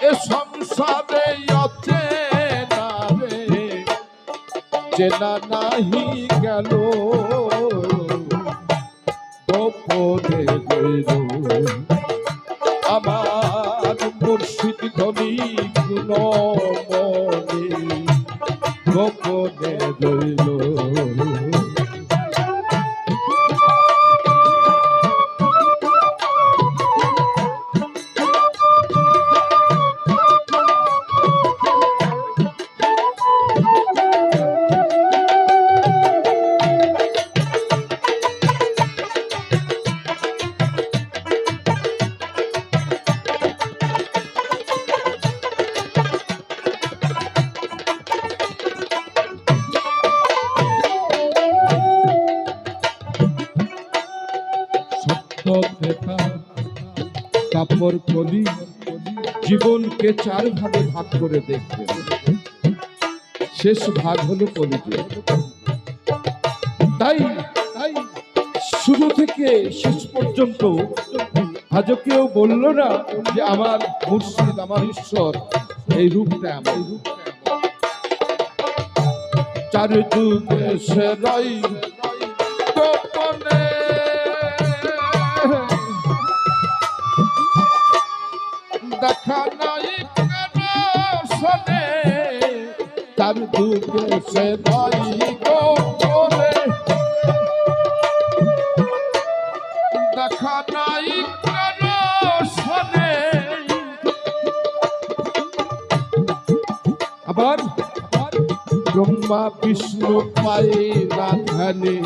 এ সংসারে অচেনা রে চেনা নাহি গেল গোপনে রইল আমার মুর্শিদ ধনী গুণমণি গোপনে রইল। কাপড় কলি জীবনকে চার ভাগে ভাগ করে দেখবেন, শেষ ভাগ হলো কলিযুগ। তাই তাই শুরু থেকে শেষ পর্যন্ত আজও কেউ বলল না যে আমার মুর্শিদ আমার ঈশ্বর এই রূপটা আমার চার যুগে সে রই গোপনে দেখা নাই কেন শোনে তার যুগে সে রই গোপনে দেখা নাই কেন শোনে। আবার ব্রহ্মা বিষ্ণু পাই না ধ্যানে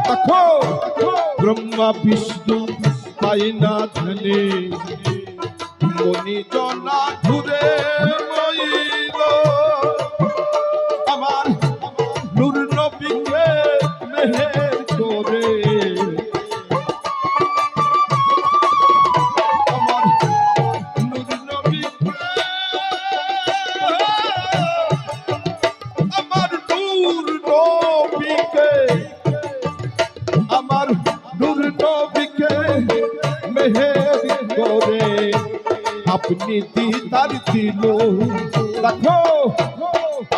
দেখো ব্রহ্মা বিষ্ণু পাই না ধ্যানে মনি জনা ঘুরে রইল আমার নূর নবীকে মেহের করে আমার নূর নবীকে আমার নূর নবীকে আমার নূর নবীকে মেহের করে আপনি দিদার দিল দেখো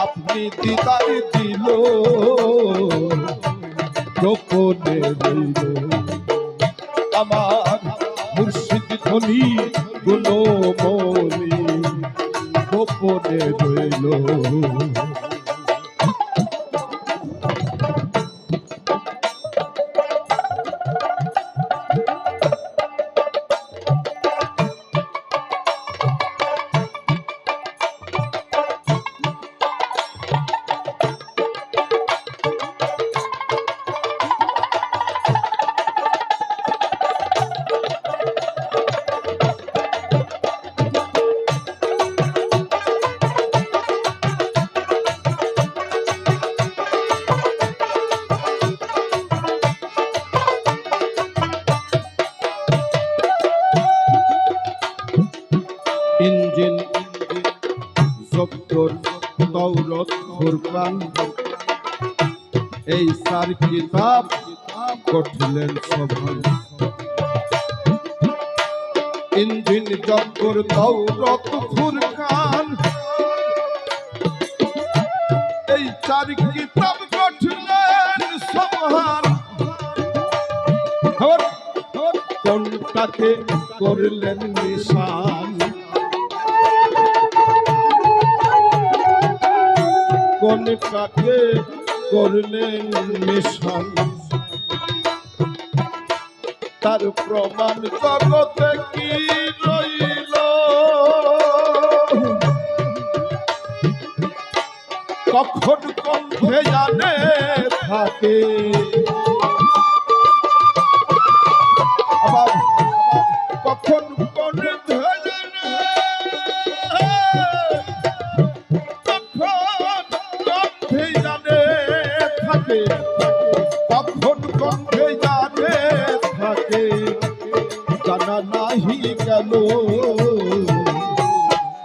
আপনি দিদার দিল গোপনে রইল আমার মুর্শিদ ধনী গুণমণি গোপনে রইল। ইঞ্জিন জব্দর তৌরত ফুরকান এই চার কিতাব গঠিলেন সভায় ইঞ্জিন জব্দর তৌরত ফুরকান এই চার কিতাব গঠিলেন সভায় কোনটাকে করলেন নিশান কোনটাকে করলেন নিশান তার প্রমাণ জগতে কি রইল কখন কণ্ঠে জানে থাকে আবার কখন কণ্ঠে কখন কণ্ঠে জানে থাকে জানা নাহি গেল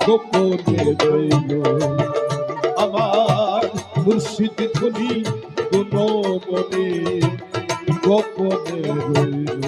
গোপনে রইল আমার মুর্শিদ ধনী গুণমণি গোপনে রইল।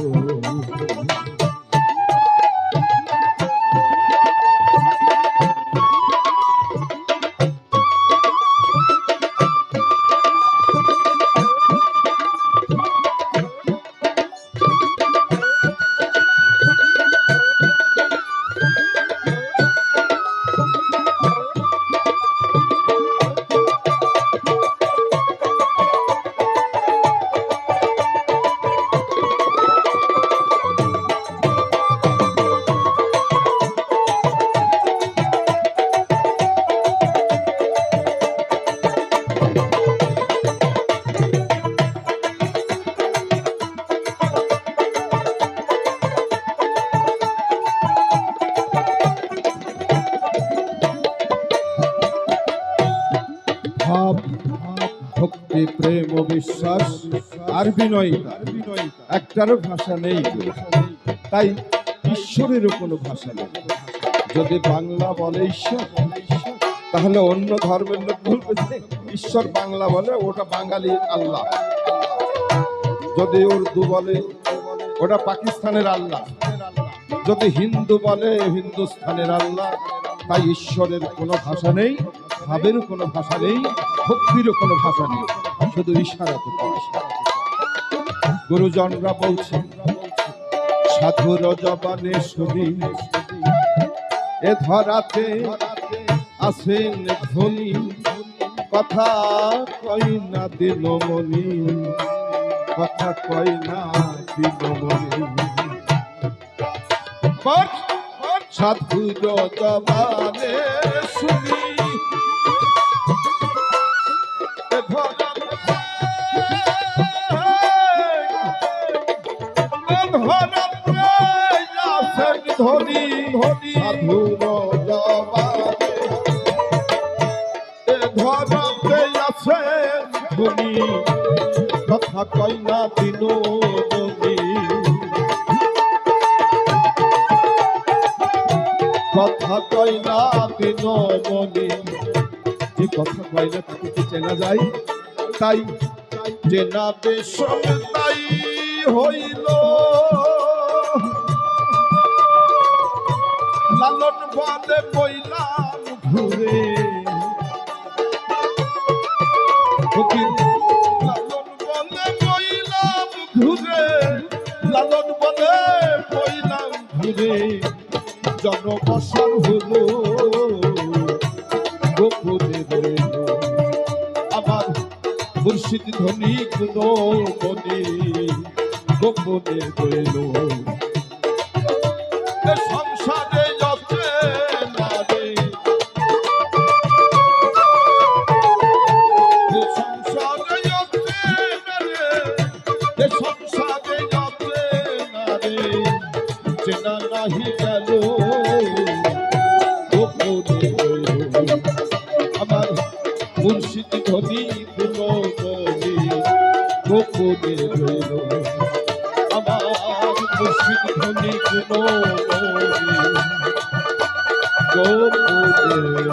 ভক্তি প্রেম ও বিশ্বাস আর বিনয়িতা একটারও ভাষা নেই। তাই ঈশ্বরেরও কোনো ভাষা নেই। যদি বাংলা বলে ঈশ্বর, তাহলে অন্য ধর্মের লোক বলবে যে ঈশ্বর বাংলা বলে ওটা বাঙালি আল্লাহ। যদি উর্দু বলে ওটা পাকিস্তানের আল্লাহ। যদি হিন্দু বলে হিন্দুস্তানের আল্লাহ। তাই ঈশ্বরের কোনো ভাষা নেই, ভাবেরও কোনো ভাষা নেই, ভক্তিরও কোনো ভাষা নেই, শুধু ইশারাতে ভাষা। গুরুজনরা বলছেন সাধুর জবানে শুনি এ ধরাতে আসেন ধনী, কথা কই না দিনমণি, কথা কই না দিনমণি। সাধুর জবানে শুনি এ ধরাতে আসেন ধনী, সাধুর জবানে এ ধরাতে আসেন ধনী, কথা কই না দিনমণি, কথা কই না দিনমণি। যে কথা কয় না তাকে কি চেনা যায়? তাই চেনা বেশম তাই হইল লালন বলে বইলাম ঘুরে, লালন বলে বইলাম ঘুরে, লালন বলে বইলাম ঘুরে, জনবসর হলো গোপনে রইল আমার মুর্শিদ ধনী গুণমণি, গোপনে রইল সংসারে যাচ্ছে না রে, সংসারে যাচ্ছে না রে, সংসারে যাচ্ছে না রে, চেনা নাহি গেল আমার মুর্শিদ ধনী গুণমণি, গোপনে রইল আমার মুর্শিদ ধনী গুণমণি, গোপনে রইল।